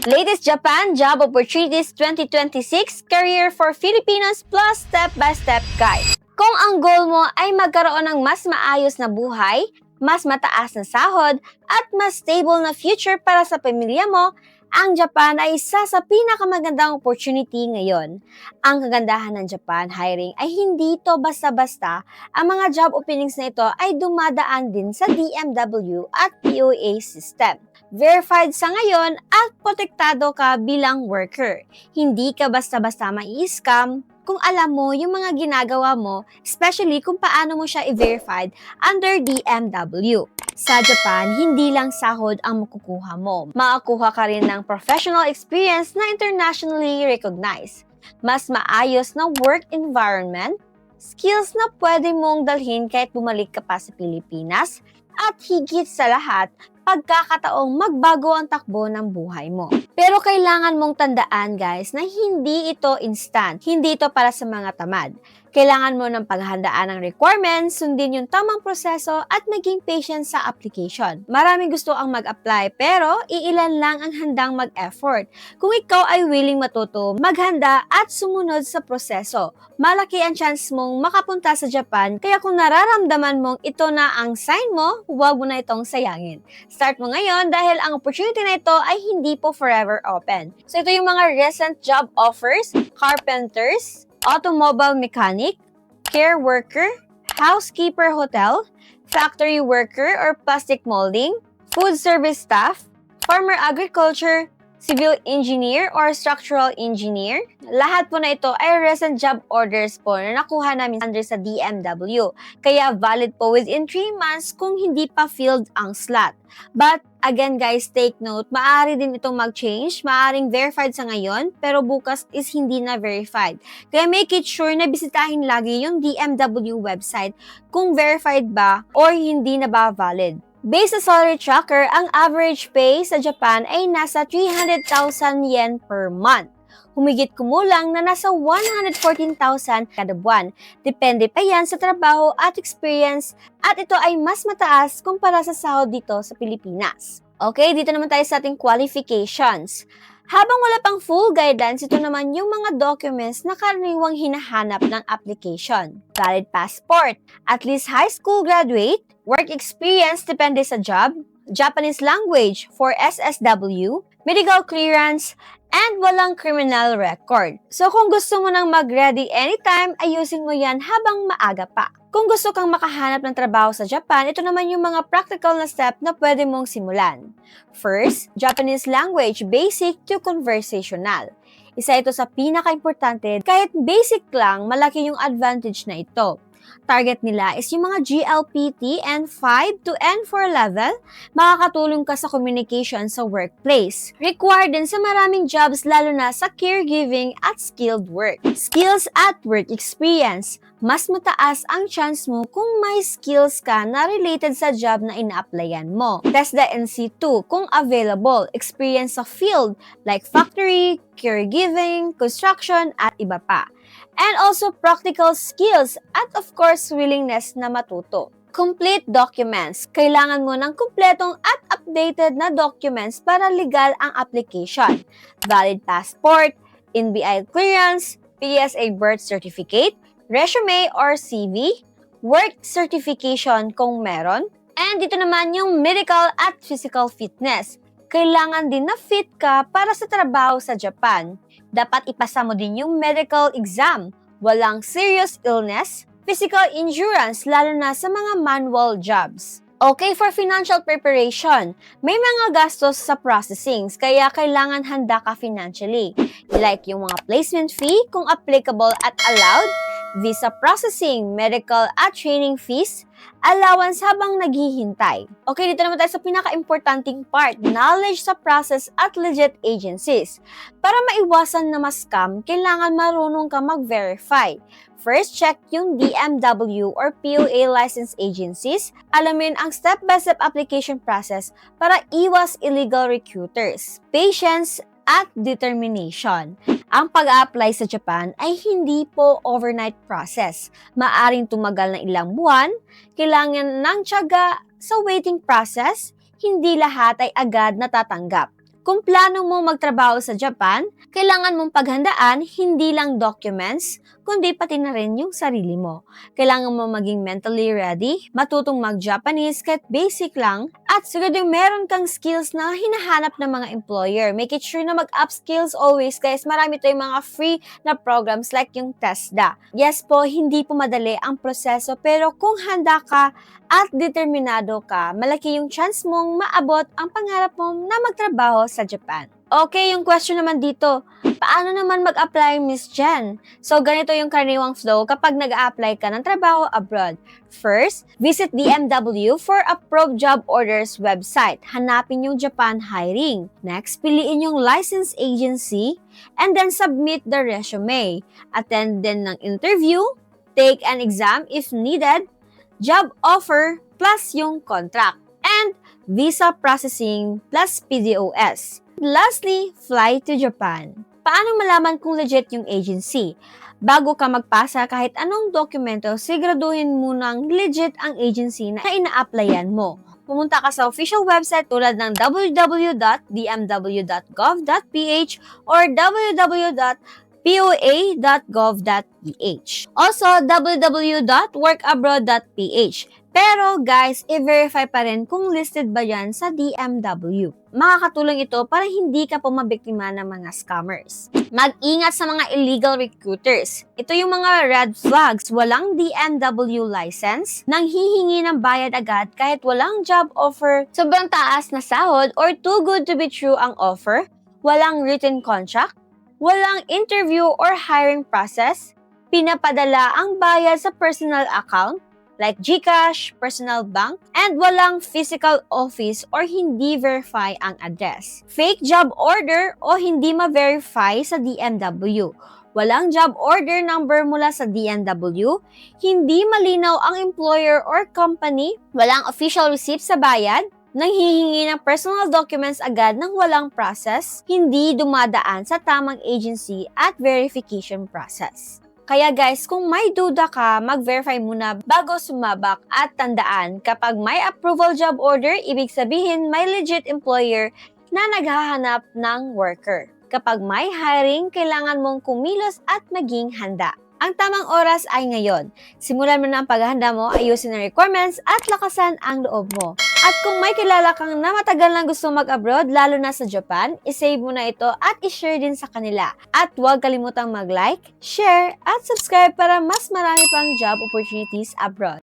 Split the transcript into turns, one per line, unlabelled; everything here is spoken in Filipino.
Latest Japan Job Opportunities 2026 Career for Filipinos Plus Step-by-Step Guide. Kung ang goal mo ay magkaroon ng mas maayos na buhay, mas mataas na sahod, at mas stable na future para sa pamilya mo, ang Japan ay isa sa pinakamagandang opportunity ngayon. Ang kagandahan ng Japan hiring ay hindi ito basta-basta. Ang mga job openings na ito ay dumadaan din sa DMW at POA system. Verified sa ngayon at protektado ka bilang worker. Hindi ka basta-basta mai-scam kung alam mo yung mga ginagawa mo, especially kung paano mo siya i-verified under DMW. Sa Japan, hindi lang sahod ang makukuha mo. Makakuha ka rin ng professional experience na internationally recognized. Mas maayos na work environment, skills na pwede mong dalhin kahit bumalik ka pa sa Pilipinas, at higit sa lahat, pagkakataong magbago ang takbo ng buhay mo. Pero kailangan mong tandaan guys na hindi ito instant. Hindi ito para sa mga tamad. Kailangan mo ng paghandaan ng requirements, sundin yung tamang proseso at maging patient sa application. Maraming gusto ang mag-apply pero iilan lang ang handang mag-effort. Kung ikaw ay willing matuto, maghanda at sumunod sa proseso, malaki ang chance mong makapunta sa Japan. Kaya kung nararamdaman mong ito na ang sign mo, huwag mo na itong sayangin. Start mo ngayon dahil ang opportunity na ito ay hindi po forever open. So ito yung mga recent job offers: carpenters, automobile mechanic, care worker, housekeeper hotel, factory worker or plastic molding, food service staff, farmer agriculture, civil engineer or structural engineer. Lahat po na ito ay recent job orders po na nakuha namin under sa DMW. Kaya valid po within 3 months kung hindi pa filled ang slot. But again guys, take note, maaari din itong mag-change, maaring verified sa ngayon, pero bukas is hindi na verified. Kaya make it sure na bisitahin lagi yung DMW website kung verified ba or hindi na ba valid. Based sa salary tracker, ang average pay sa Japan ay nasa 300,000 yen per month. Humigit kumulang na nasa 114,000 kada buwan. Depende pa yan sa trabaho at experience at ito ay mas mataas kumpara sa sahod dito sa Pilipinas. Okay, dito naman tayo sa ating qualifications. Habang wala pang full guidelines, ito naman yung mga documents na karaniwang hinahanap ng application. Valid passport, at least high school graduate, work experience depende sa job, Japanese language for SSW, medical clearance, and walang criminal record. So kung gusto mo nang mag-ready anytime, ayusin mo yan habang maaga pa. Kung gusto kang makahanap ng trabaho sa Japan, ito naman yung mga practical na step na pwede mong simulan. First, Japanese language, basic to conversational. Isa ito sa pinaka-importante, kahit basic lang, malaki yung advantage na ito. Target nila is yung mga GLPT N5 to N4 level, makakatulong ka sa communication sa workplace. Required din sa maraming jobs lalo na sa caregiving at skilled work. Skills at work experience. Mas mataas ang chance mo kung may skills ka na related sa job na ina-applyan mo. Test the NC2 kung available. Experience sa field like factory, caregiving, construction, at iba pa. And also practical skills at of course willingness na matuto. Complete documents. Kailangan mo ng kumpletong at updated na documents para legal ang application. Valid passport, NBI clearance, PSA birth certificate, resume or CV, work certification kung meron, and dito naman yung medical at physical fitness. Kailangan din na fit ka para sa trabaho sa Japan. Dapat ipasa mo din yung medical exam, walang serious illness, physical endurance lalo na sa mga manual jobs. Okay, for financial preparation, may mga gastos sa processing kaya kailangan handa ka financially. Like yung mga placement fee kung applicable at allowed, visa processing, medical at training fees, allowance habang naghihintay. Okay, dito naman tayo sa pinaka-importanting part, knowledge sa process at legit agencies. Para maiwasan na ma-scam, kailangan marunong ka mag-verify. First, check yung DMW or POA licensed agencies. Alamin ang step-by-step application process para iwas illegal recruiters. Patience at determination. Ang pag-a-apply sa Japan ay hindi po overnight process. Maaring tumagal na ilang buwan, kailangan ng tiyaga sa waiting process, hindi lahat ay agad natatanggap. Kung plano mo magtrabaho sa Japan, kailangan mong paghandaan hindi lang documents, kundi pati na rin yung sarili mo. Kailangan mo maging mentally ready, matutong mag-Japanese kahit basic lang, at siguradong meron kang skills na hinahanap ng mga employer. Make it sure na mag-upskills always guys. Marami tayong mga free na programs like yung TESDA. Yes po, hindi po madali ang proseso, pero kung handa ka at determinado ka, malaki yung chance mong maabot ang pangarap mo na magtrabaho sa Japan. Okay, yung question naman dito, paano naman mag-apply, Miss Jen? So, ganito yung karaniwang flow kapag nag-a-apply ka ng trabaho abroad. First, visit DMW for approved job orders website. Hanapin yung Japan Hiring. Next, piliin yung license agency and then submit the resume. Attend din ng interview, take an exam if needed, job offer plus yung contract, and visa processing plus PDOS. Lastly, fly to Japan. Paano malaman kung legit yung agency? Bago ka magpasa kahit anong dokumento, siguraduhin munang legit ang agency na ina-applyan mo. Pumunta ka sa official website tulad ng www.dmw.gov.ph or www.poa.gov.ph. Also, www.workabroad.ph. Pero guys, i-verify pa rin kung listed ba yan sa DMW. Makakatulong ito para hindi ka po mabiktima ng mga scammers. Mag-ingat sa mga illegal recruiters. Ito yung mga red flags, walang DMW license, nanghihingi ng bayad agad kahit walang job offer, sobrang taas na sahod or too good to be true ang offer, walang written contract, walang interview or hiring process, pinapadala ang bayad sa personal account, like GCash, personal bank, and walang physical office or hindi verify ang address. Fake job order o hindi ma-verify sa DMW. Walang job order number mula sa DMW, hindi malinaw ang employer or company, walang official receipt sa bayad, nanghihingi ng personal documents agad nang walang process, hindi dumadaan sa tamang agency at verification process. Kaya guys, kung may duda ka, mag-verify muna bago sumabak at tandaan, kapag may approval job order, ibig sabihin may legit employer na naghahanap ng worker. Kapag may hiring, kailangan mong kumilos at maging handa. Ang tamang oras ay ngayon. Simulan mo na ang paghahanda mo, ayusin ang requirements at lakasan ang loob mo. At kung may kilala kang na matagal lang gusto mag-abroad, lalo na sa Japan, isave mo na ito at ishare din sa kanila. At huwag kalimutang mag-like, share, at subscribe para mas marami pang job opportunities abroad.